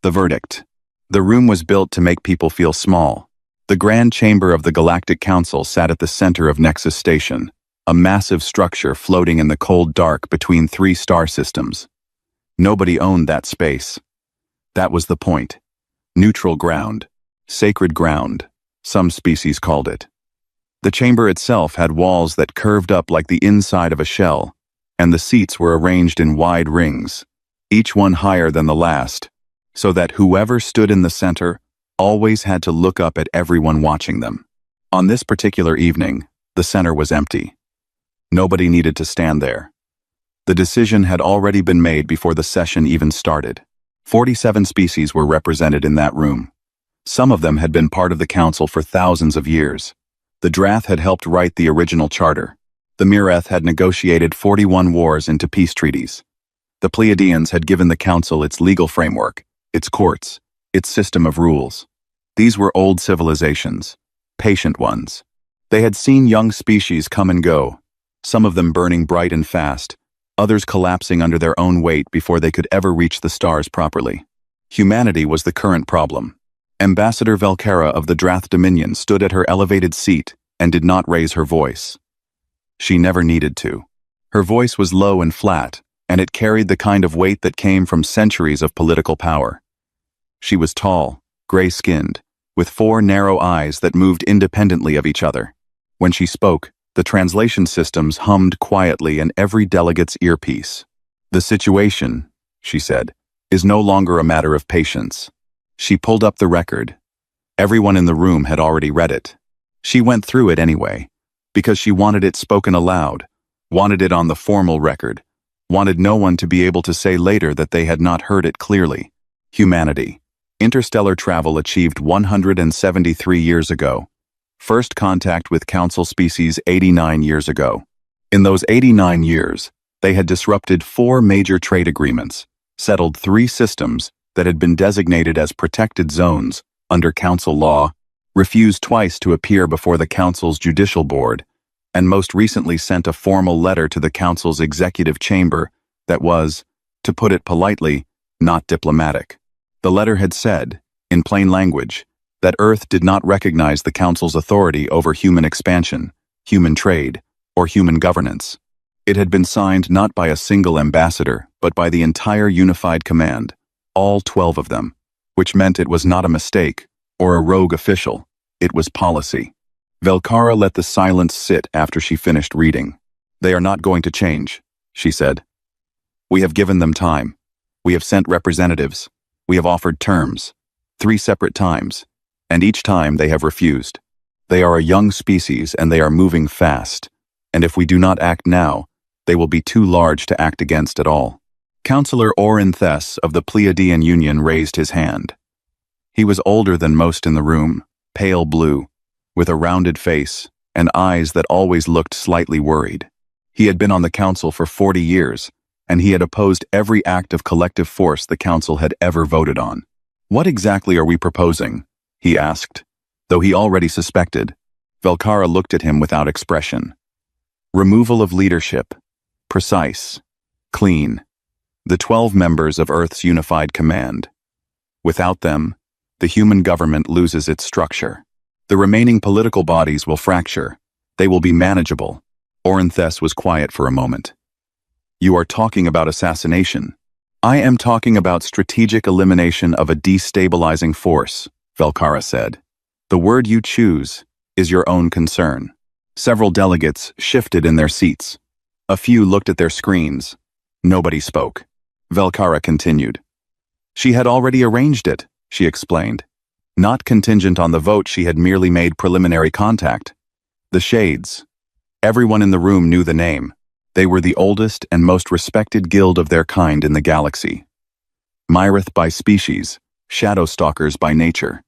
The verdict. The room was built to make people feel small. The grand chamber of the Galactic Council sat at the center of Nexus Station, a massive structure floating in the cold dark between 3 star systems. Nobody owned that space. That was the point. Neutral ground. Sacred ground, some species called it. The chamber itself had walls that curved up like the inside of a shell, and the seats were arranged in wide rings, each one higher than the last, so that whoever stood in the center always had to look up at everyone watching them. On this particular evening, the center was empty. Nobody needed to stand there. The decision had already been made before the session even started. 47 species were represented in that room. Some of them had been part of the council for thousands of years. The Drath had helped write the original charter. The Mireth had negotiated 41 wars into peace treaties. The Pleiadians had given the council its legal framework, its courts, its system of rules. These were old civilizations, patient ones. They had seen young species come and go, some of them burning bright and fast, others collapsing under their own weight before they could ever reach the stars properly. Humanity was the current problem. Ambassador Velcara of the Drath Dominion stood at her elevated seat and did not raise her voice. She never needed to. Her voice was low and flat, and it carried the kind of weight that came from centuries of political power. She was tall, gray-skinned, with 4 narrow eyes that moved independently of each other. When she spoke, the translation systems hummed quietly in every delegate's earpiece. "The situation," she said, "is no longer a matter of patience." She pulled up the record. Everyone in the room had already read it. She went through it anyway, because she wanted it spoken aloud, wanted it on the formal record, wanted no one to be able to say later that they had not heard it clearly. Humanity. Interstellar travel achieved 173 years ago. First contact with Council species 89 years ago. In those 89 years, they had disrupted 4 major trade agreements, settled 3 systems that had been designated as protected zones under Council law, refused twice to appear before the Council's judicial board, and most recently sent a formal letter to the Council's executive chamber that was, to put it politely, not diplomatic. The letter had said, in plain language, that Earth did not recognize the Council's authority over human expansion, human trade, or human governance. It had been signed not by a single ambassador, but by the entire unified command, all 12 of them, which meant it was not a mistake or a rogue official, it was policy. Velcara let the silence sit after she finished reading. "They are not going to change," she said. "We have given them time. We have sent representatives. We have offered terms, 3 separate times, and each time they have refused. They are a young species and they are moving fast, and if we do not act now, they will be too large to act against at all." Councillor Orinthes of the Pleiadian Union raised his hand. He was older than most in the room, pale blue, with a rounded face and eyes that always looked slightly worried. He had been on the Council for 40 years, and he had opposed every act of collective force the Council had ever voted on. "What exactly are we proposing?" he asked, though he already suspected. Velcara looked at him without expression. "Removal of leadership. Precise. Clean. The 12 members of Earth's unified command. Without them, the human government loses its structure. The remaining political bodies will fracture. They will be manageable." Orinthes was quiet for a moment. "You are talking about assassination." "I am talking about strategic elimination of a destabilizing force," Velcara said. "The word you choose is your own concern." Several delegates shifted in their seats. A few looked at their screens. Nobody spoke. Velcara continued. "She had already arranged it," she explained. "Not contingent on the vote, she had merely made preliminary contact. The Shades. Everyone in the room knew the name. They were the oldest and most respected guild of their kind in the galaxy. Myrith by species, shadow stalkers by nature,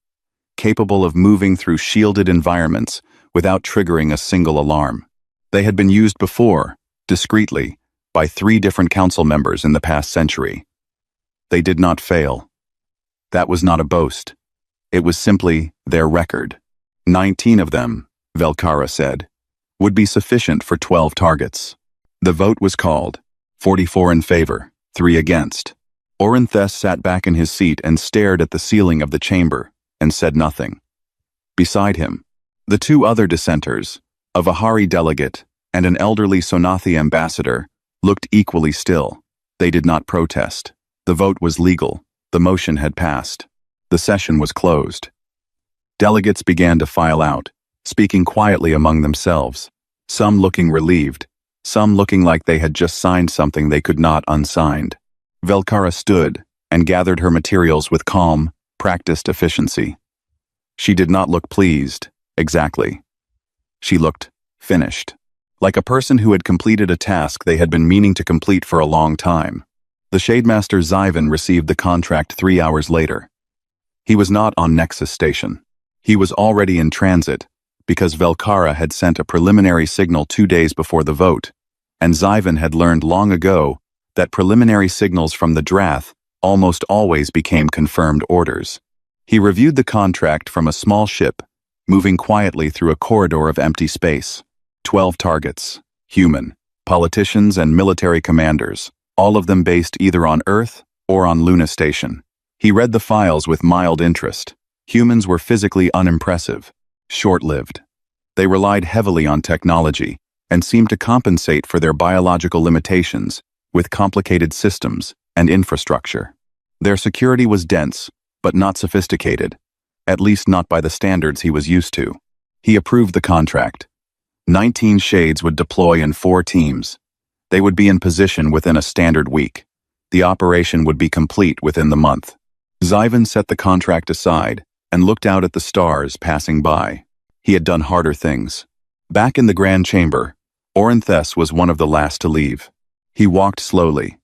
capable of moving through shielded environments without triggering a single alarm. They had been used before, discreetly, by 3 different council members in the past century. They did not fail. That was not a boast. It was simply their record. 19 of them, Velcara said, would be sufficient for 12 targets. The vote was called, 44 in favor, 3 against. Orinthes sat back in his seat and stared at the ceiling of the chamber, and said nothing. Beside him, the two other dissenters, a Vihari delegate and an elderly Sonathi ambassador, looked equally still. They did not protest. The vote was legal. The motion had passed. The session was closed. Delegates began to file out, speaking quietly among themselves, some looking relieved, some looking like they had just signed something they could not unsigned. Velkara stood and gathered her materials with calm, practiced efficiency. She did not look pleased, exactly. She looked finished, like a person who had completed a task they had been meaning to complete for a long time. The Shademaster Zyvan received the contract 3 hours later. He was not on Nexus Station. He was already in transit, because Velkara had sent a preliminary signal 2 days before the vote, and Zyvan had learned long ago that preliminary signals from the Drath almost always became confirmed orders. He reviewed the contract from a small ship, moving quietly through a corridor of empty space. 12 targets, human, politicians and military commanders, all of them based either on Earth or on Luna Station. He read the files with mild interest. Humans were physically unimpressive, short-lived. They relied heavily on technology and seemed to compensate for their biological limitations with complicated systems and infrastructure. Their security was dense, but not sophisticated, at least not by the standards he was used to. He approved the contract. 19 Shades would deploy in 4 teams. They would be in position within a standard week. The operation would be complete within the month. Zyvan set the contract aside and looked out at the stars passing by. He had done harder things. Back in the Grand Chamber, Orinthes was one of the last to leave. He walked slowly,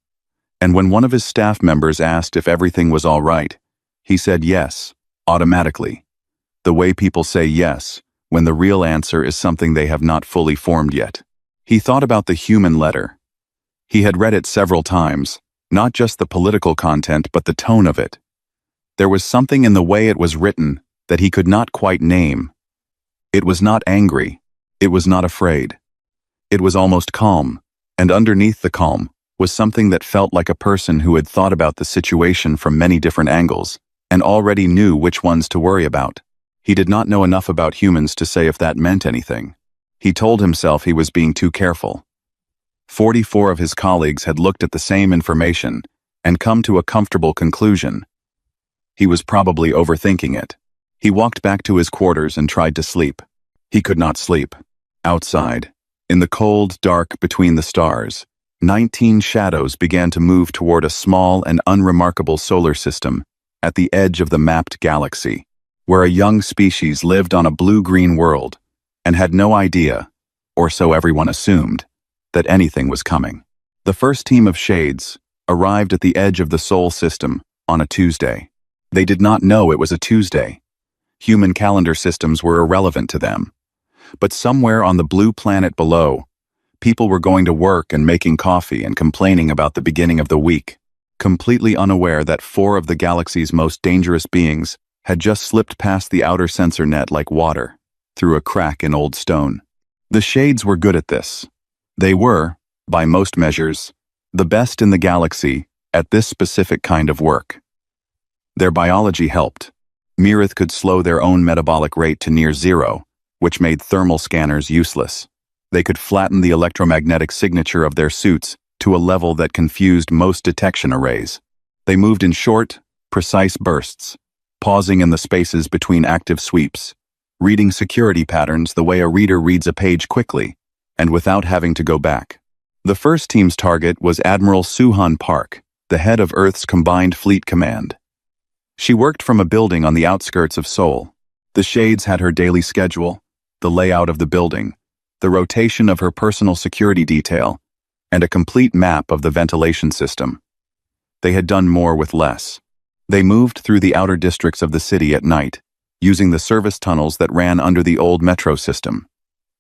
and when one of his staff members asked if everything was all right, he said yes, automatically. The way people say yes when the real answer is something they have not fully formed yet. He thought about the human letter. He had read it several times, not just the political content but the tone of it. There was something in the way it was written that he could not quite name. It was not angry. It was not afraid. It was almost calm, and underneath the calm was something that felt like a person who had thought about the situation from many different angles and already knew which ones to worry about. He did not know enough about humans to say if that meant anything. He told himself he was being too careful. 44 of his colleagues had looked at the same information and come to a comfortable conclusion. He was probably overthinking it. He walked back to his quarters and tried to sleep. He could not sleep. Outside, in the cold dark between the stars, 19 shadows began to move toward a small and unremarkable solar system at the edge of the mapped galaxy, where a young species lived on a blue-green world and had no idea, or so everyone assumed, that anything was coming. The first team of Shades arrived at the edge of the Sol system on a Tuesday. They did not know it was a Tuesday. Human calendar systems were irrelevant to them. But somewhere on the blue planet below, people were going to work and making coffee and complaining about the beginning of the week, completely unaware that 4 of the galaxy's most dangerous beings had just slipped past the outer sensor net like water, through a crack in old stone. The Shades were good at this. They were, by most measures, the best in the galaxy at this specific kind of work. Their biology helped. Mirith could slow their own metabolic rate to near 0, which made thermal scanners useless. They could flatten the electromagnetic signature of their suits to a level that confused most detection arrays. They moved in short, precise bursts, pausing in the spaces between active sweeps, reading security patterns the way a reader reads a page quickly, and without having to go back. The first team's target was Admiral Suhan Park, the head of Earth's Combined Fleet Command. She worked from a building on the outskirts of Sol. The Shades had her daily schedule, the layout of the building, the rotation of her personal security detail, and a complete map of the ventilation system. They had done more with less. They moved through the outer districts of the city at night, using the service tunnels that ran under the old metro system.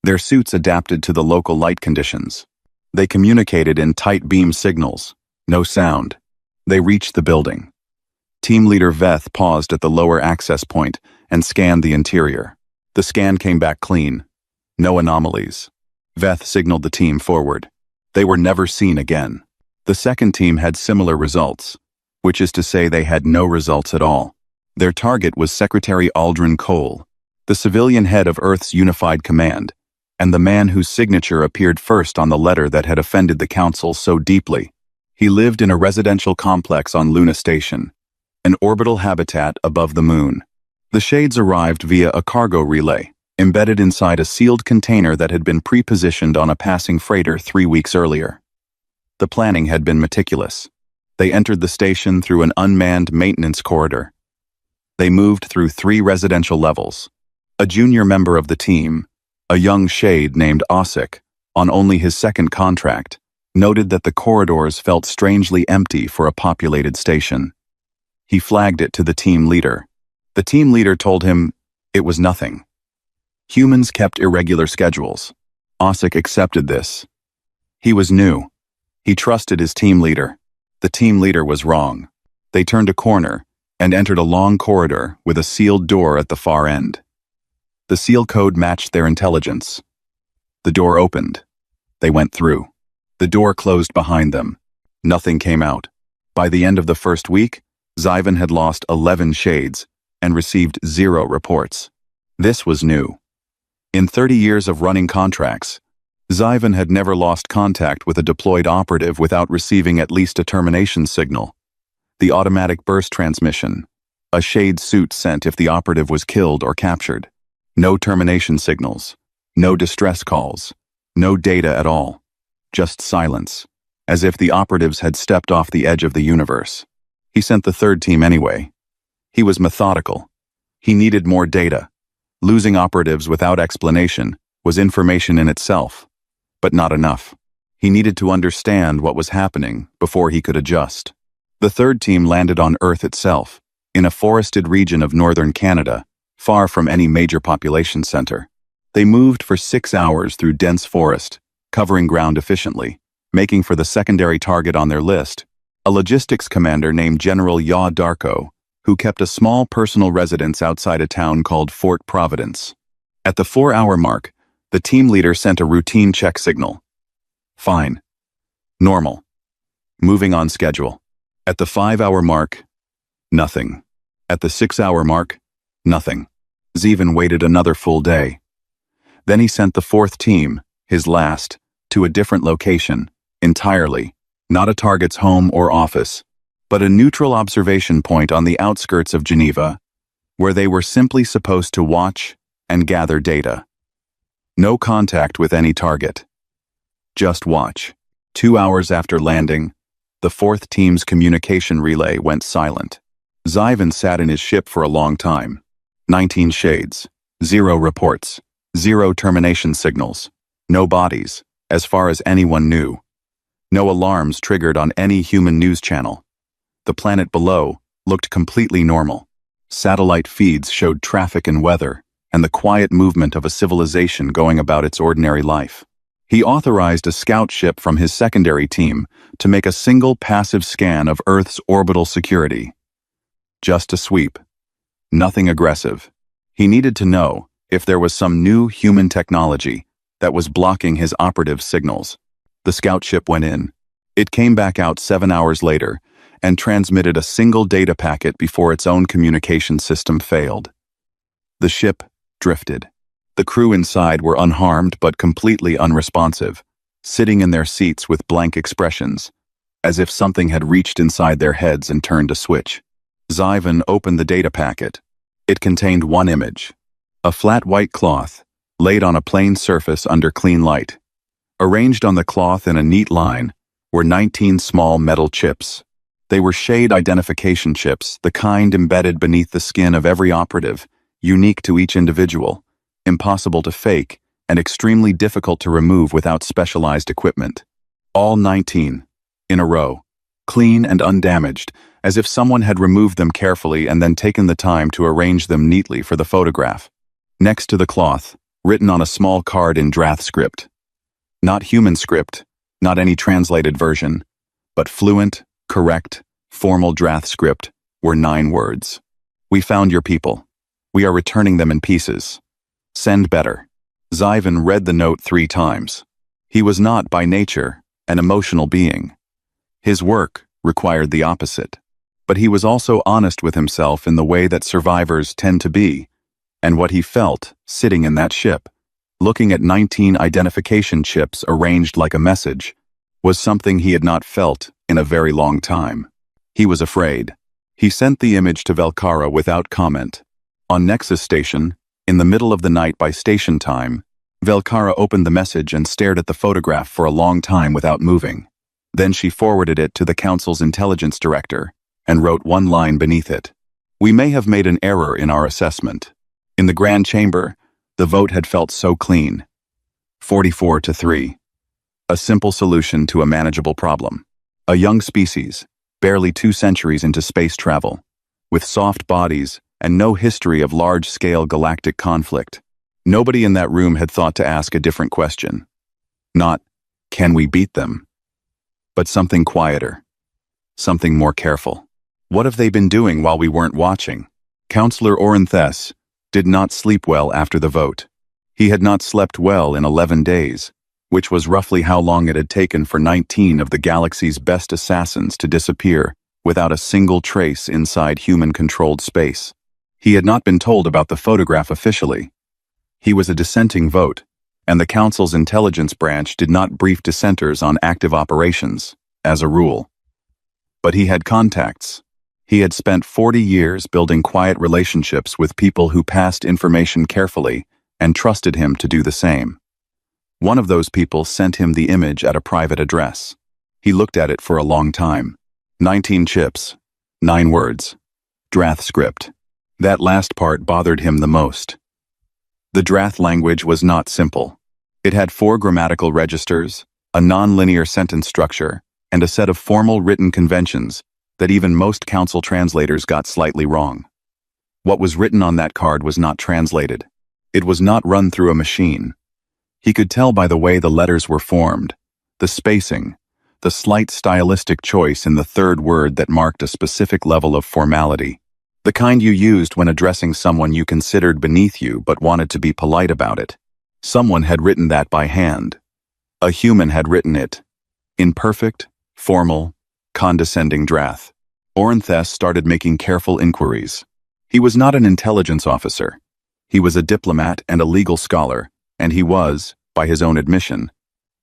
Their suits adapted to the local light conditions. They communicated in tight beam signals, no sound. They reached the building. Team leader Veth paused at the lower access point and scanned the interior. The scan came back clean. No anomalies. Veth signaled the team forward. They were never seen again. The second team had similar results. which is to say they had no results at all. Their target was Secretary Aldrin Cole, the civilian head of Earth's Unified Command, and the man whose signature appeared first on the letter that had offended the Council so deeply. He lived in a residential complex on Luna Station, an orbital habitat above the moon. The Shades arrived via a cargo relay, embedded inside a sealed container that had been pre-positioned on a passing freighter 3 weeks earlier. The planning had been meticulous. They entered the station through an unmanned maintenance corridor. They moved through 3 residential levels. A junior member of the team, a young Shade named Osik, on only his second contract, noted that the corridors felt strangely empty for a populated station. He flagged it to the team leader. The team leader told him it was nothing. Humans kept irregular schedules. Osik accepted this. He was new. He trusted his team leader. The team leader was wrong. They turned a corner and entered a long corridor with a sealed door at the far end. The seal code matched their intelligence. The door opened. They went through. The door closed behind them. Nothing came out. By the end of the first week, Zyvan had lost 11 Shades and received 0 reports. This was new. In 30 years of running contracts, Zyvan had never lost contact with a deployed operative without receiving at least a termination signal. The automatic burst transmission, a Shade suit sent if the operative was killed or captured. No termination signals, no distress calls, no data at all. Just silence, as if the operatives had stepped off the edge of the universe. He sent the third team anyway. He was methodical. He needed more data. Losing operatives without explanation was information in itself, but not enough. He needed to understand what was happening before he could adjust. The third team landed on Earth itself, in a forested region of northern Canada, far from any major population center. They moved for 6 hours through dense forest, covering ground efficiently, making for the secondary target on their list, a logistics commander named General Yaw Darko, who kept a small personal residence outside a town called Fort Providence. At the 4-hour mark, the team leader sent a routine check signal. Fine. Normal. Moving on schedule. At the 5-hour mark, nothing. At the 6-hour mark, nothing. Zyvan waited another full day. Then he sent the 4th team, his last, to a different location, entirely, not a target's home or office, but a neutral observation point on the outskirts of Geneva, where they were simply supposed to watch and gather data. No contact with any target. Just watch. 2 hours after landing, the 4th team's communication relay went silent. Zyvan sat in his ship for a long time. 19 Shades, 0 reports, 0 termination signals, no bodies, as far as anyone knew. No alarms triggered on any human news channel. The planet below looked completely normal. Satellite feeds showed traffic and weather, and the quiet movement of a civilization going about its ordinary life. He authorized a scout ship from his secondary team to make a single passive scan of Earth's orbital security. Just a sweep. Nothing aggressive. He needed to know if there was some new human technology that was blocking his operative signals. The scout ship went in. It came back out 7 hours later and transmitted a single data packet before its own communication system failed. The ship drifted. The crew inside were unharmed but completely unresponsive, sitting in their seats with blank expressions, as if something had reached inside their heads and turned a switch. Zyvan opened the data packet. It contained one image. A flat white cloth, laid on a plain surface under clean light. Arranged on the cloth in a neat line were 19 small metal chips. They were Shade identification chips, the kind embedded beneath the skin of every operative, unique to each individual, impossible to fake, and extremely difficult to remove without specialized equipment. All 19, in a row, clean and undamaged, as if someone had removed them carefully and then taken the time to arrange them neatly for the photograph. Next to the cloth, written on a small card in Drath script. Not human script, not any translated version, but fluent, correct, formal Drath script were 9 words. We found your people. We are returning them in pieces. Send better. Zyvan read the note 3 times. He was not, by nature, an emotional being. His work required the opposite. But he was also honest with himself in the way that survivors tend to be, and what he felt, sitting in that ship, looking at 19 identification chips arranged like a message, was something he had not felt in a very long time. He was afraid. He sent the image to Velkara without comment. On Nexus Station, in the middle of the night by station time, Velkara opened the message and stared at the photograph for a long time without moving. Then she forwarded it to the Council's intelligence director and wrote one line beneath it. "We may have made an error in our assessment." In the Grand Chamber, the vote had felt so clean. 44-3. A simple solution to a manageable problem. A young species, barely 2 centuries into space travel, with soft bodies and no history of large-scale galactic conflict. Nobody in that room had thought to ask a different question. Not, can we beat them? But something quieter. Something more careful. What have they been doing while we weren't watching? Councillor Oranthes did not sleep well after the vote. He had not slept well in 11 days, which was roughly how long it had taken for 19 of the galaxy's best assassins to disappear without a single trace inside human-controlled space. He had not been told about the photograph officially. He was a dissenting vote, and the Council's intelligence branch did not brief dissenters on active operations, as a rule. But he had contacts. He had spent 40 years building quiet relationships with people who passed information carefully and trusted him to do the same. One of those people sent him the image at a private address. He looked at it for a long time. 19 chips, 9 words. Drath script. That last part bothered him the most. The Drath language was not simple. It had 4 grammatical registers, a non-linear sentence structure, and a set of formal written conventions that even most council translators got slightly wrong. What was written on that card was not translated. It was not run through a machine. He could tell by the way the letters were formed, the spacing, the slight stylistic choice in the third word that marked a specific level of formality, the kind you used when addressing someone you considered beneath you but wanted to be polite about it. Someone had written that by hand. A human had written it. In perfect, formal, condescending Drath. Oranthes started making careful inquiries. He was not an intelligence officer. He was a diplomat and a legal scholar, and he was, by his own admission,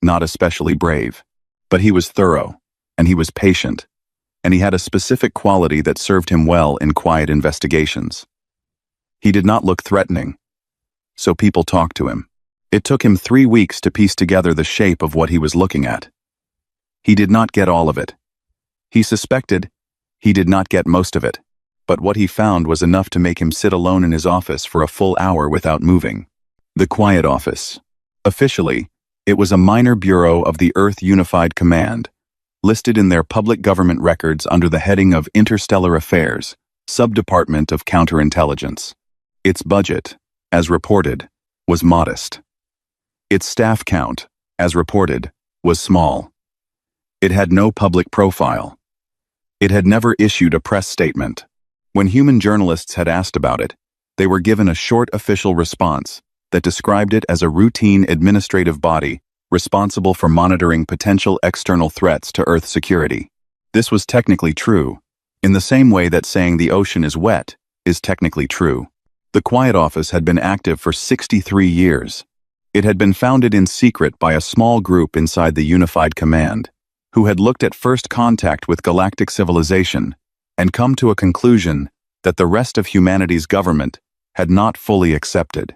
not especially brave. But he was thorough, and he was patient, and he had a specific quality that served him well in quiet investigations. He did not look threatening, so people talked to him. It took him 3 weeks to piece together the shape of what he was looking at. He did not get all of it. He suspected he did not get most of it, but what he found was enough to make him sit alone in his office for a full hour without moving. The Quiet Office. Officially, it was a minor bureau of the Earth Unified Command, listed in their public government records under the heading of Interstellar Affairs, Subdepartment of Counterintelligence. Its budget, as reported, was modest. Its staff count, as reported, was small. It had no public profile. It had never issued a press statement. When human journalists had asked about it, they were given a short official response that described it as a routine administrative body responsible for monitoring potential external threats to Earth security. This was technically true, in the same way that saying the ocean is wet is technically true. The Quiet Office had been active for 63 years. It had been founded in secret by a small group inside the Unified Command, who had looked at first contact with galactic civilization and come to a conclusion that the rest of humanity's government had not fully accepted,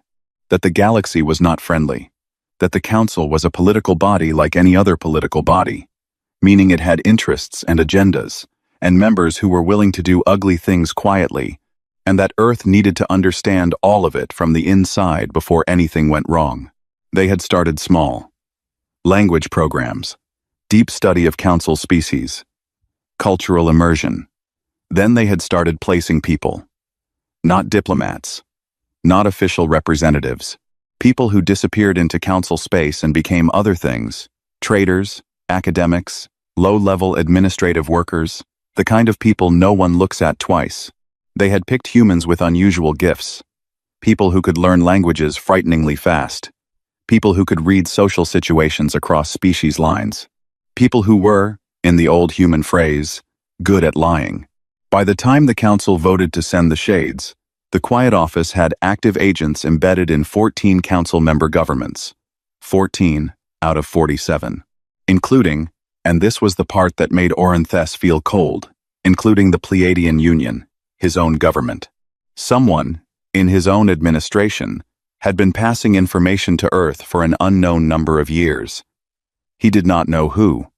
that the galaxy was not friendly, that the Council was a political body like any other political body, meaning it had interests and agendas, and members who were willing to do ugly things quietly, and that Earth needed to understand all of it from the inside before anything went wrong. They had started small. Language programs, deep study of Council species, cultural immersion. Then they had started placing people. Not diplomats, not official representatives, people who disappeared into Council space and became other things, traders, academics, low-level administrative workers, the kind of people no one looks at twice. They had picked humans with unusual gifts, people who could learn languages frighteningly fast, people who could read social situations across species lines, people who were, in the old human phrase, good at lying. By the time the council voted to send the shades, the Quiet Office had active agents embedded in 14 council-member governments. 14 out of 47. Including, and this was the part that made Orinthes feel cold, including the Pleiadian Union, his own government. Someone, in his own administration, had been passing information to Earth for an unknown number of years. He did not know who.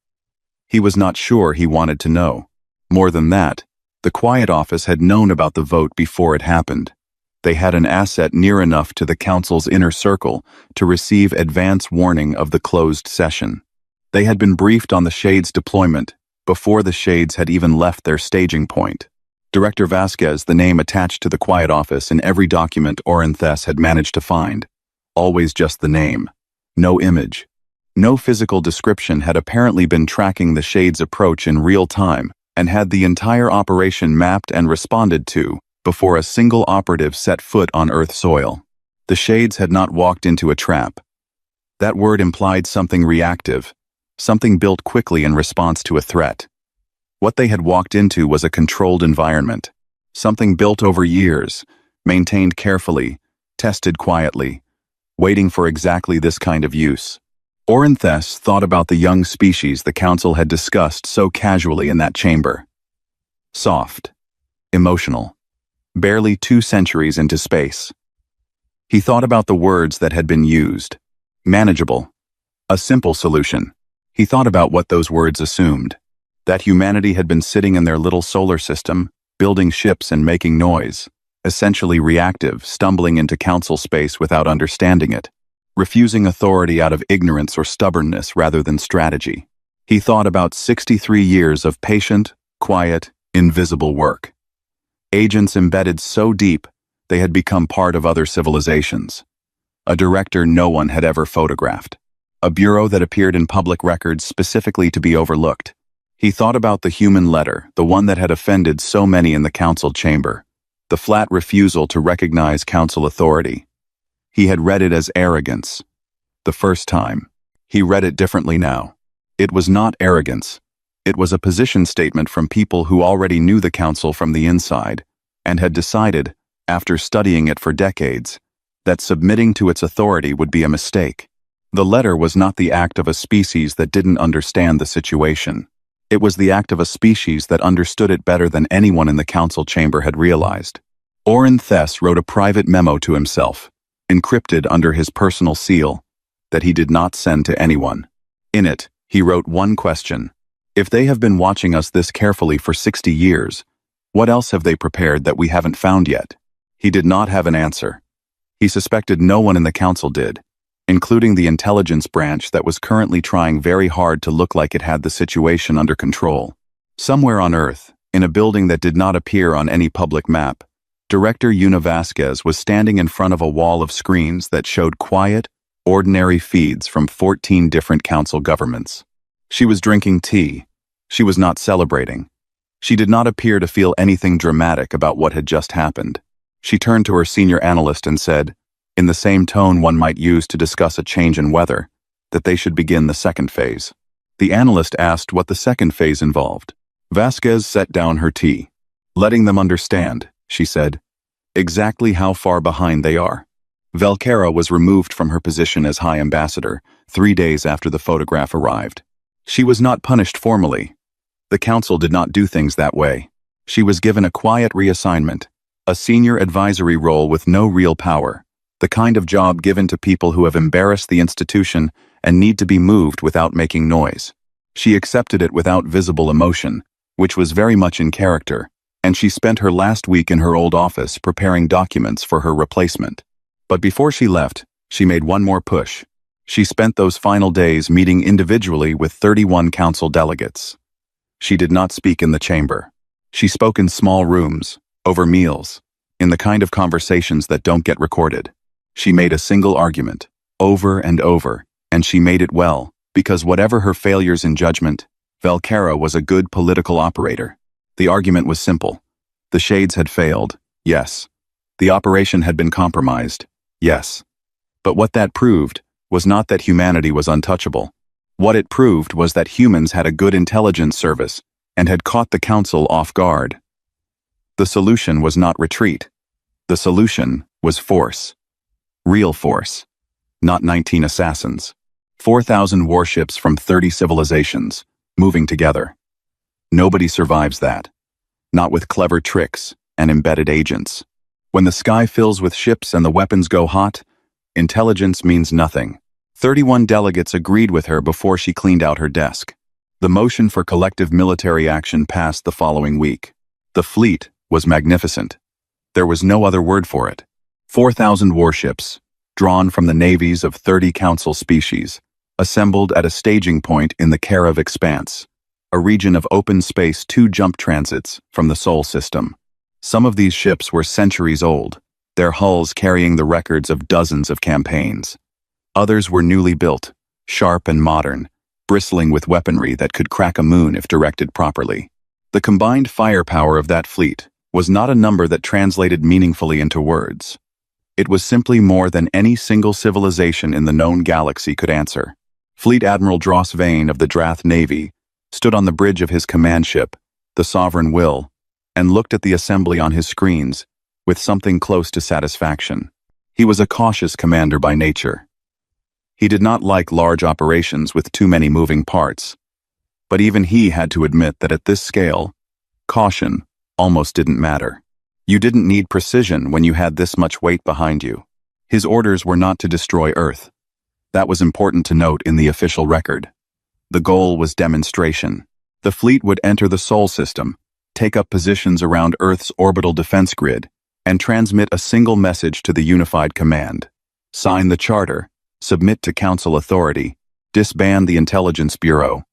He was not sure he wanted to know. More than that, the Quiet Office had known about the vote before it happened. They had an asset near enough to the Council's inner circle to receive advance warning of the closed session. They had been briefed on the Shades' deployment before the Shades had even left their staging point. Director Vasquez, the name attached to the Quiet Office in every document Orinthes had managed to find. Always just the name. No image. No physical description had apparently been tracking the Shades' approach in real time and had the entire operation mapped and responded to before a single operative set foot on Earth soil. The Shades had not walked into a trap. That word implied something reactive, something built quickly in response to a threat. What they had walked into was a controlled environment, something built over years, maintained carefully, tested quietly, waiting for exactly this kind of use. Orinthes thought about the young species the Council had discussed so casually in that chamber. Soft, emotional, barely 2 centuries into space. He thought about the words that had been used. Manageable. A simple solution. He thought about what those words assumed. That humanity had been sitting in their little solar system, building ships and making noise, essentially reactive, stumbling into Council space without understanding it, refusing authority out of ignorance or stubbornness rather than strategy. He thought about 63 years of patient, quiet, invisible work. Agents embedded so deep, they had become part of other civilizations. A director no one had ever photographed. A bureau that appeared in public records specifically to be overlooked. He thought about the human letter, the one that had offended so many in the Council chamber. The flat refusal to recognize Council authority. He had read it as arrogance. The first time. He read it differently now. It was not arrogance. It was a position statement from people who already knew the Council from the inside, and had decided, after studying it for decades, that submitting to its authority would be a mistake. The letter was not the act of a species that didn't understand the situation. It was the act of a species that understood it better than anyone in the Council chamber had realized. Orinthes wrote a private memo to himself, encrypted under his personal seal, that he did not send to anyone. In it, he wrote one question. If they have been watching us this carefully for 60 years, what else have they prepared that we haven't found yet? He did not have an answer. He suspected no one in the Council did, including the intelligence branch that was currently trying very hard to look like it had the situation under control. Somewhere on Earth, in a building that did not appear on any public map, Director Una Vasquez was standing in front of a wall of screens that showed quiet, ordinary feeds from 14 different Council governments. She was drinking tea. She was not celebrating. She did not appear to feel anything dramatic about what had just happened. She turned to her senior analyst and said, in the same tone one might use to discuss a change in weather, that they should begin the second phase. The analyst asked what the second phase involved. Vasquez set down her tea. Letting them understand, she said, exactly how far behind they are. Velkera was removed from her position as High Ambassador 3 days after the photograph arrived. She was not punished formally. The Council did not do things that way. She was given a quiet reassignment, a senior advisory role with no real power, the kind of job given to people who have embarrassed the institution and need to be moved without making noise. She accepted it without visible emotion, which was very much in character, and she spent her last week in her old office preparing documents for her replacement. But before she left, she made one more push. She spent those final days meeting individually with 31 Council delegates. She did not speak in the chamber. She spoke in small rooms, over meals, in the kind of conversations that don't get recorded. She made a single argument, over and over, and she made it well, because whatever her failures in judgment, Velkera was a good political operator. The argument was simple. The Shades had failed, yes. The operation had been compromised, yes. But what that proved was not that humanity was untouchable. What it proved was that humans had a good intelligence service and had caught the Council off guard. The solution was not retreat. The solution was force. Real force. Not 19 assassins. 4,000 warships from 30 civilizations, moving together. Nobody survives that. Not with clever tricks and embedded agents. When the sky fills with ships and the weapons go hot, intelligence means nothing. 31 delegates agreed with her before she cleaned out her desk. The motion for collective military action passed the following week. The fleet was magnificent. There was no other word for it. 4,000 warships, drawn from the navies of 30 council species, assembled at a staging point in the Karav Expanse, a region of open space 2 jump transits from the Sol system. Some of these ships were centuries old, their hulls carrying the records of dozens of campaigns. Others were newly built, sharp and modern, bristling with weaponry that could crack a moon if directed properly. The combined firepower of that fleet was not a number that translated meaningfully into words. It was simply more than any single civilization in the known galaxy could answer. Fleet Admiral Dross Vane of the Drath Navy stood on the bridge of his command ship, the Sovereign Will, and looked at the assembly on his screens with something close to satisfaction. He was a cautious commander by nature. He did not like large operations with too many moving parts, but even he had to admit that at this scale, caution almost didn't matter. You didn't need precision when you had this much weight behind you. His orders were not to destroy Earth. That was important to note in the official record. The goal was demonstration. The fleet would enter the Sol system, take up positions around Earth's orbital defense grid, and transmit a single message to the unified command. Sign the charter, submit to council authority, disband the intelligence bureau.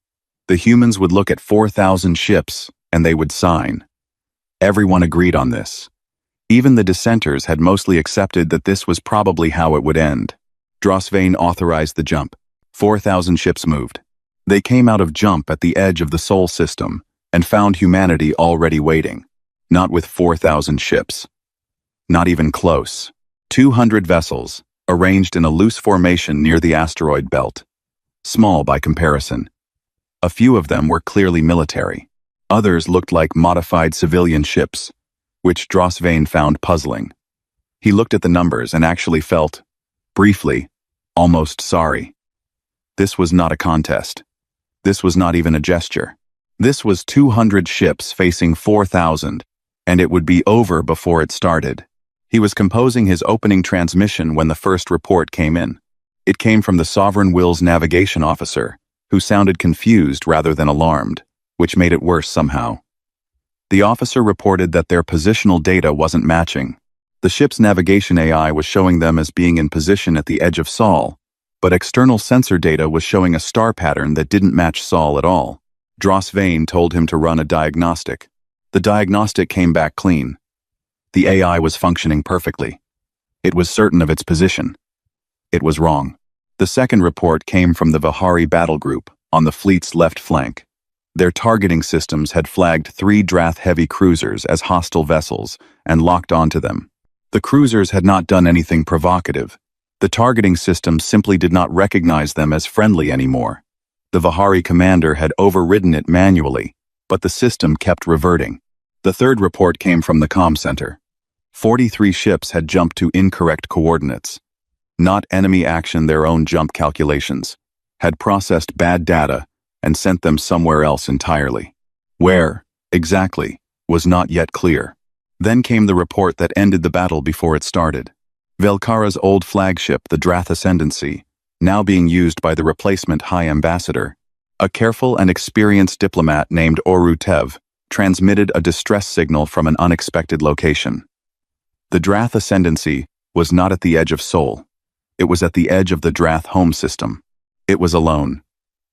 The humans would look at 4,000 ships, and they would sign. Everyone agreed on this. Even the dissenters had mostly accepted that this was probably how it would end. Dross Vane authorized the jump. 4,000 ships moved. They came out of jump at the edge of the Sol system and found humanity already waiting. Not with 4,000 ships. Not even close. 200 vessels, arranged in a loose formation near the asteroid belt. Small by comparison. A few of them were clearly military. Others looked like modified civilian ships, which Dross Vane found puzzling. He looked at the numbers and actually felt, briefly, almost sorry. This was not a contest. This was not even a gesture. This was 200 ships facing 4,000, and it would be over before it started. He was composing his opening transmission when the first report came in. It came from the Sovereign Will's navigation officer, who sounded confused rather than alarmed, which made it worse somehow. The officer reported that their positional data wasn't matching. The ship's navigation AI was showing them as being in position at the edge of Sol, but external sensor data was showing a star pattern that didn't match Sol at all. Dross Vane told him to run a diagnostic. The diagnostic came back clean. The AI was functioning perfectly. It was certain of its position. It was wrong. The second report came from the Vihari battle group on the fleet's left flank. Their targeting systems had flagged 3 Drath heavy cruisers as hostile vessels and locked onto them. The cruisers had not done anything provocative. The targeting system simply did not recognize them as friendly anymore. The Vihari commander had overridden it manually, but the system kept reverting. The third report came from the comm center. 43 ships had jumped to incorrect coordinates. Not enemy action, their own jump calculations. Had processed bad data and sent them somewhere else entirely. Where, exactly, was not yet clear. Then came the report that ended the battle before it started. Velkara's old flagship, the Drath Ascendancy, now being used by the replacement High Ambassador, a careful and experienced diplomat named Oru Tev, transmitted a distress signal from an unexpected location. The Drath Ascendancy was not at the edge of Sol. It was at the edge of the Drath home system. It was alone,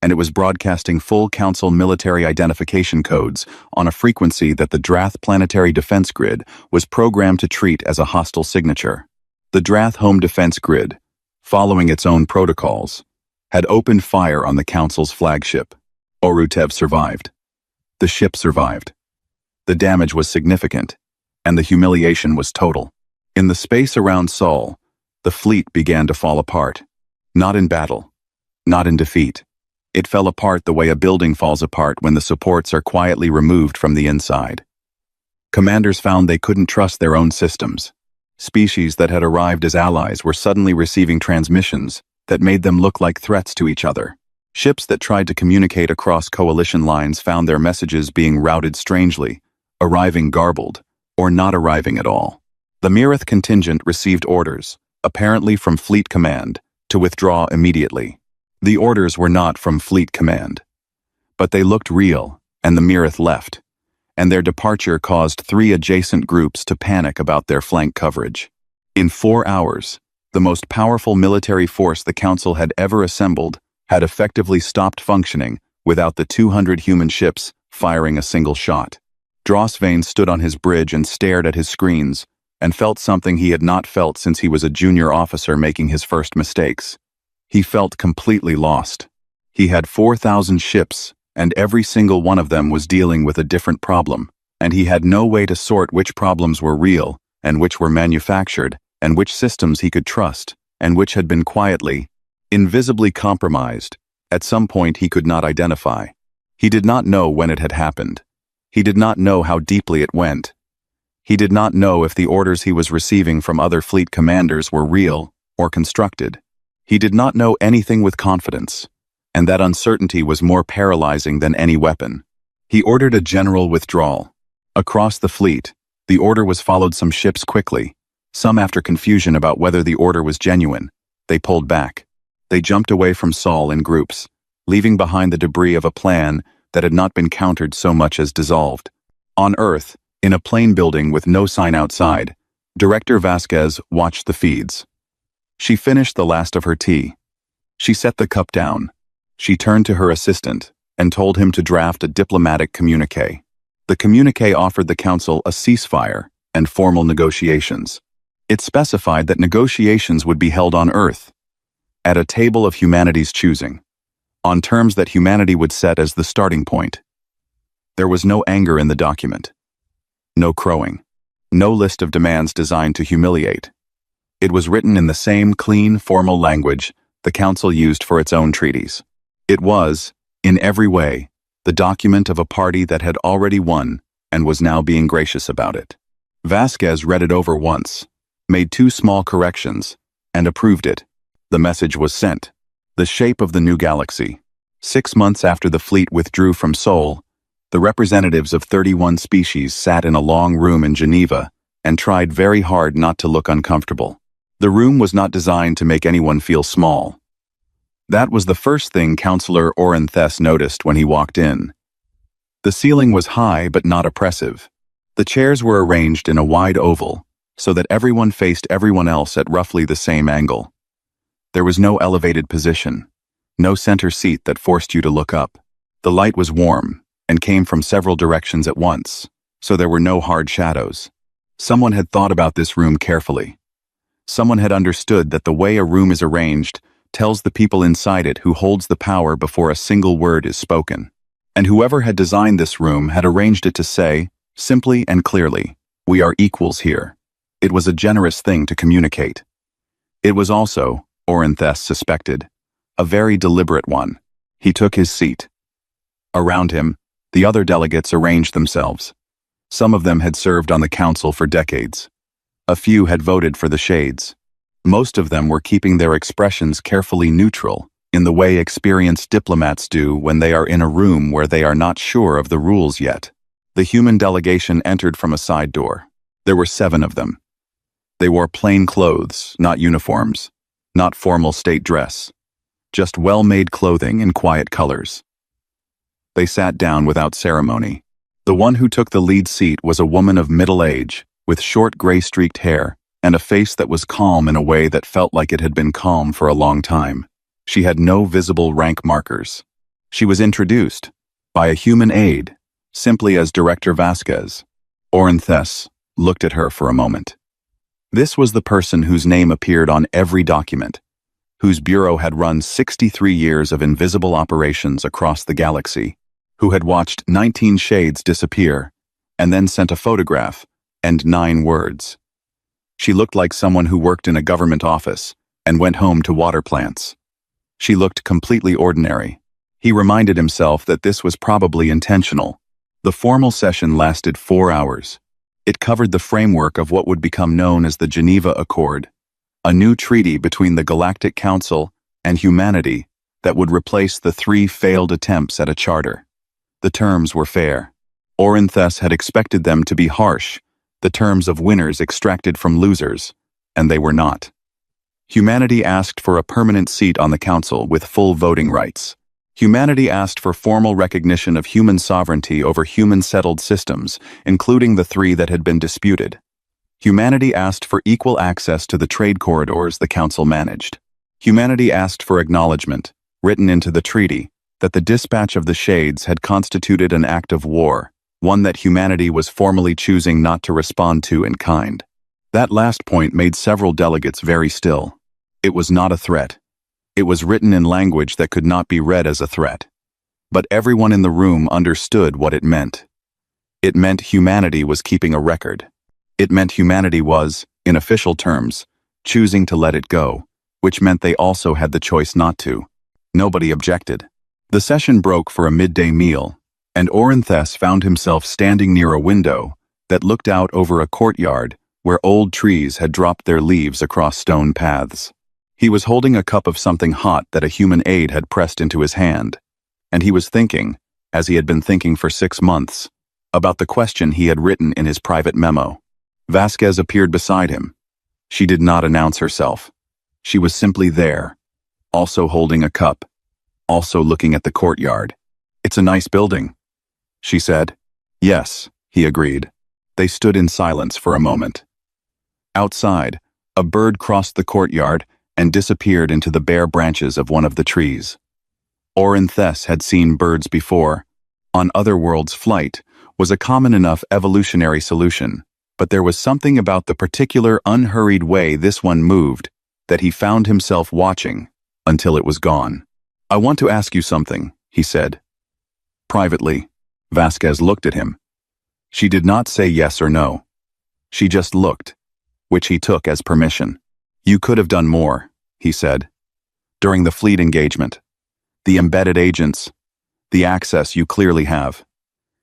and it was broadcasting full Council military identification codes on a frequency that the Drath planetary defense grid was programmed to treat as a hostile signature. The Drath home defense grid, following its own protocols, had opened fire on the Council's flagship. Orutev survived. The ship survived. The damage was significant, and the humiliation was total. In the space around Sol, the fleet began to fall apart. Not in battle. Not in defeat. It fell apart the way a building falls apart when the supports are quietly removed from the inside. Commanders found they couldn't trust their own systems. Species that had arrived as allies were suddenly receiving transmissions that made them look like threats to each other. Ships that tried to communicate across coalition lines found their messages being routed strangely, arriving garbled, or not arriving at all. The Mirith contingent received orders, apparently from Fleet Command, to withdraw immediately. The orders were not from Fleet Command. But they looked real, and the Mirith left, and their departure caused 3 adjacent groups to panic about their flank coverage. In 4 hours, the most powerful military force the Council had ever assembled had effectively stopped functioning without the 200 human ships firing a single shot. Drossvane stood on his bridge and stared at his screens, and felt something he had not felt since he was a junior officer making his first mistakes. He felt completely lost. He had 4,000 ships, and every single one of them was dealing with a different problem, and he had no way to sort which problems were real, and which were manufactured, and which systems he could trust, and which had been quietly, invisibly compromised. At some point he could not identify. He did not know when it had happened. He did not know how deeply it went. He did not know if the orders he was receiving from other fleet commanders were real or constructed. He did not know anything with confidence, and that uncertainty was more paralyzing than any weapon. He ordered a general withdrawal. Across the fleet, the order was followed some ships quickly. Some after confusion about whether the order was genuine. They pulled back. They jumped away from Sol in groups, leaving behind the debris of a plan that had not been countered so much as dissolved. On Earth, in a plane building with no sign outside, Director Vasquez watched the feeds. She finished the last of her tea. She set the cup down. She turned to her assistant and told him to draft a diplomatic communiqué. The communiqué offered the Council a ceasefire and formal negotiations. It specified that negotiations would be held on Earth, at a table of humanity's choosing, on terms that humanity would set as the starting point. There was no anger in the document. No crowing. No list of demands designed to humiliate. It was written in the same clean, formal language the Council used for its own treaties. It was, in every way, the document of a party that had already won and was now being gracious about it. Vasquez read it over once, made 2 small corrections, and approved it. The message was sent. The shape of the new galaxy. 6 months after the fleet withdrew from Sol, the representatives of 31 species sat in a long room in Geneva and tried very hard not to look uncomfortable. The room was not designed to make anyone feel small. That was the first thing Councillor Oranthes noticed when he walked in. The ceiling was high but not oppressive. The chairs were arranged in a wide oval, so that everyone faced everyone else at roughly the same angle. There was no elevated position, no center seat that forced you to look up. The light was warm and came from several directions at once, so there were no hard shadows. Someone had thought about this room carefully. Someone had understood that the way a room is arranged tells the people inside it who holds the power before a single word is spoken. And whoever had designed this room had arranged it to say, simply and clearly, "We are equals here." It was a generous thing to communicate. It was also, Oranthes suspected, a very deliberate one. He took his seat. Around him, the other delegates arranged themselves. Some of them had served on the Council for decades. A few had voted for the Shades. Most of them were keeping their expressions carefully neutral, in the way experienced diplomats do when they are in a room where they are not sure of the rules yet. The human delegation entered from a side door. There were 7 of them. They wore plain clothes, not uniforms, not formal state dress, just well-made clothing in quiet colors. They sat down without ceremony. The one who took the lead seat was a woman of middle age, with short gray-streaked hair, and a face that was calm in a way that felt like it had been calm for a long time. She had no visible rank markers. She was introduced, by a human aide, simply as Director Vasquez. Oranthes looked at her for a moment. This was the person whose name appeared on every document, whose bureau had run 63 years of invisible operations across the galaxy, who had watched 19 shades disappear, and then sent a photograph and 9 words. She looked like someone who worked in a government office and went home to water plants. She looked completely ordinary. He reminded himself that this was probably intentional. The formal session lasted 4 hours. It covered the framework of what would become known as the Geneva Accord, a new treaty between the Galactic Council and humanity that would replace the 3 failed attempts at a charter. The terms were fair. Orinthes had expected them to be harsh, the terms of winners extracted from losers, and they were not. Humanity asked for a permanent seat on the Council with full voting rights. Humanity asked for formal recognition of human sovereignty over human-settled systems, including the 3 that had been disputed. Humanity asked for equal access to the trade corridors the Council managed. Humanity asked for acknowledgement, written into the treaty, that the dispatch of the Shades had constituted an act of war, one that humanity was formally choosing not to respond to in kind. That last point made several delegates very still. It was not a threat. It was written in language that could not be read as a threat. But everyone in the room understood what it meant. It meant humanity was keeping a record. It meant humanity was, in official terms, choosing to let it go, which meant they also had the choice not to. Nobody objected. The session broke for a midday meal, and Orinthes found himself standing near a window that looked out over a courtyard where old trees had dropped their leaves across stone paths. He was holding a cup of something hot that a human aide had pressed into his hand, and he was thinking, as he had been thinking for 6 months, about the question he had written in his private memo. Vasquez appeared beside him. She did not announce herself. She was simply there, also holding a cup, also looking at the courtyard. "It's a nice building," she said. "Yes," he agreed. They stood in silence for a moment. Outside, a bird crossed the courtyard and disappeared into the bare branches of one of the trees. Orinthes had seen birds before. On other worlds, flight was a common enough evolutionary solution, but there was something about the particular unhurried way this one moved that he found himself watching until it was gone. "I want to ask you something," he said. Privately, Vasquez looked at him. She did not say yes or no. She just looked, which he took as permission. "You could have done more," he said. "During the fleet engagement. The embedded agents. The access you clearly have.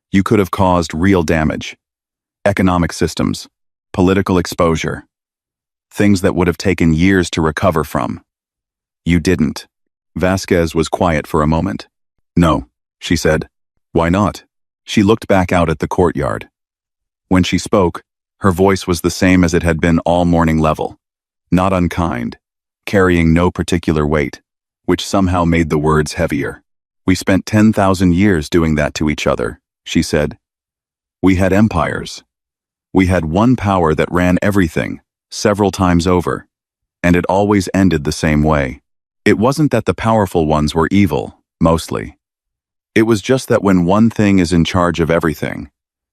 You could have caused real damage. Economic systems. Political exposure. Things that would have taken years to recover from. You didn't." Vasquez was quiet for a moment. "No," she said. "Why not?" She looked back out at the courtyard. When she spoke, her voice was the same as it had been all morning, level. Not unkind, carrying no particular weight, which somehow made the words heavier. "We spent 10,000 years doing that to each other," she said. "We had empires. We had one power that ran everything, several times over, and it always ended the same way. It wasn't that the powerful ones were evil, mostly. It was just that when one thing is in charge of everything,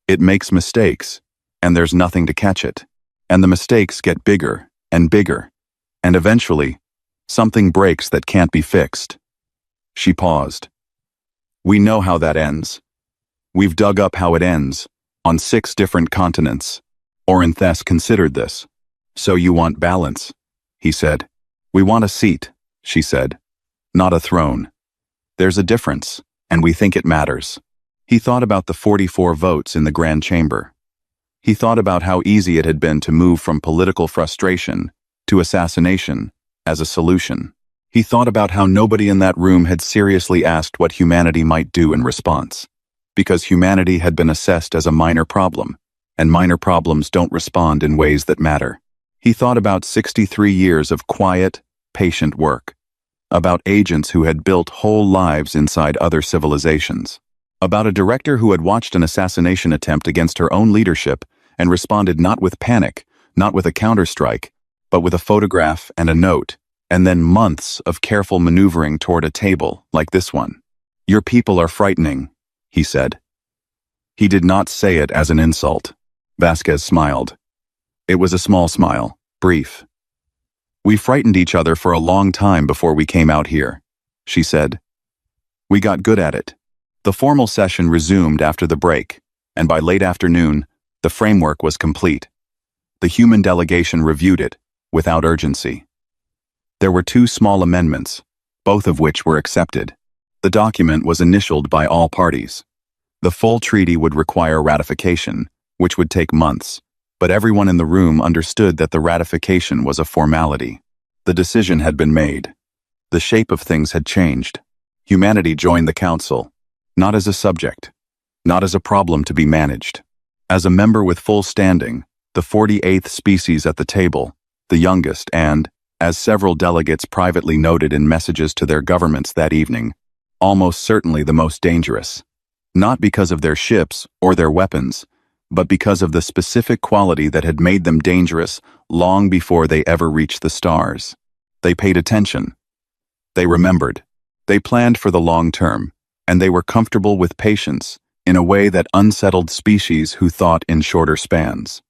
it makes mistakes, and there's nothing to catch it. And the mistakes get bigger and bigger, and eventually, something breaks that can't be fixed." She paused. "We know how that ends. We've dug up how it ends, on 6 different continents." Orinthes considered this. "So you want balance," he said. "We want a seat," she said. "Not a throne. There's a difference, and we think it matters." He thought about the 44 votes in the Grand Chamber. He thought about how easy it had been to move from political frustration to assassination as a solution. He thought about how nobody in that room had seriously asked what humanity might do in response, because humanity had been assessed as a minor problem, and minor problems don't respond in ways that matter. He thought about 63 years of quiet, patient work, about agents who had built whole lives inside other civilizations, about a director who had watched an assassination attempt against her own leadership and responded not with panic, not with a counterstrike, but with a photograph and a note, and then months of careful maneuvering toward a table like this one. "Your people are frightening," he said. He did not say it as an insult. Vasquez smiled. It was a small smile, brief. "We frightened each other for a long time before we came out here," she said. "We got good at it." The formal session resumed after the break, and by late afternoon, the framework was complete. The human delegation reviewed it, without urgency. There were 2 small amendments, both of which were accepted. The document was initialed by all parties. The full treaty would require ratification, which would take months, but everyone in the room understood that the ratification was a formality. The decision had been made. The shape of things had changed. Humanity joined the council, not as a subject, not as a problem to be managed. As a member with full standing, the 48th species at the table, the youngest and, as several delegates privately noted in messages to their governments that evening, almost certainly the most dangerous. Not because of their ships or their weapons, but because of the specific quality that had made them dangerous long before they ever reached the stars. They paid attention. They remembered. They planned for the long term, and they were comfortable with patience in a way that unsettled species who thought in shorter spans.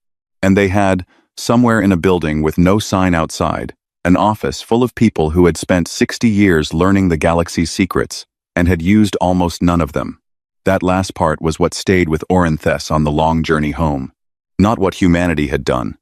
And they had, somewhere in a building with no sign outside, an office full of people who had spent 60 years learning the galaxy's secrets and had used almost none of them. That last part was what stayed with Orinthes on the long journey home. Not what humanity had done.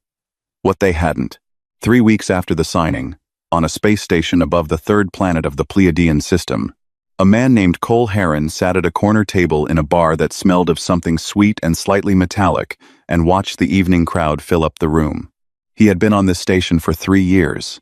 What they hadn't. 3 weeks after the signing, on a space station above the third planet of the Pleiadian system, a man named Cole Heron sat at a corner table in a bar that smelled of something sweet and slightly metallic and watched the evening crowd fill up the room. He had been on this station for 3 years.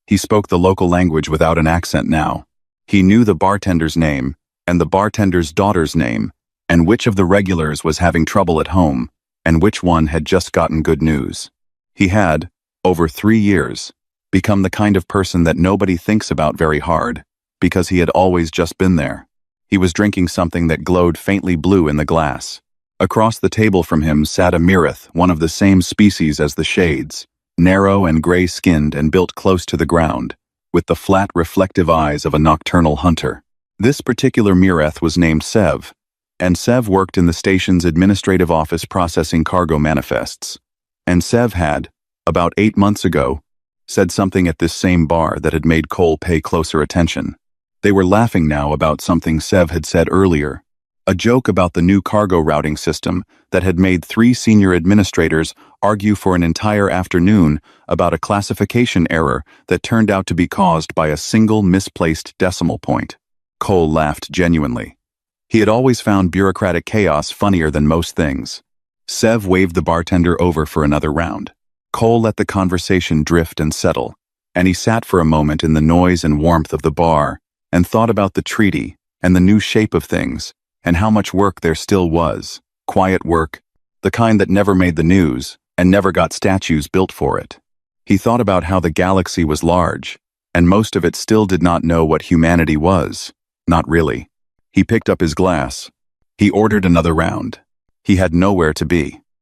He spoke the local language without an accent now. He knew the bartender's name, and the bartender's daughter's name, and which of the regulars was having trouble at home, and which one had just gotten good news. He had, over 3 years, become the kind of person that nobody thinks about very hard, because he had always just been there. He was drinking something that glowed faintly blue in the glass. Across the table from him sat a Mirith, one of the same species as the Shades, narrow and gray-skinned and built close to the ground, with the flat, reflective eyes of a nocturnal hunter. This particular Mirith was named Sev, and Sev worked in the station's administrative office processing cargo manifests. And Sev had, about 8 months ago, said something at this same bar that had made Cole pay closer attention. They were laughing now about something Sev had said earlier, a joke about the new cargo routing system that had made 3 senior administrators argue for an entire afternoon about a classification error that turned out to be caused by a single misplaced decimal point. Cole laughed genuinely. He had always found bureaucratic chaos funnier than most things. Sev waved the bartender over for another round. Cole let the conversation drift and settle, and he sat for a moment in the noise and warmth of the bar and thought about the treaty and the new shape of things and how much work there still was, quiet work, the kind that never made the news and never got statues built for it. He thought about how the galaxy was large, and most of it still did not know what humanity was. Not really. He picked up his glass. He ordered another round. He had nowhere to be.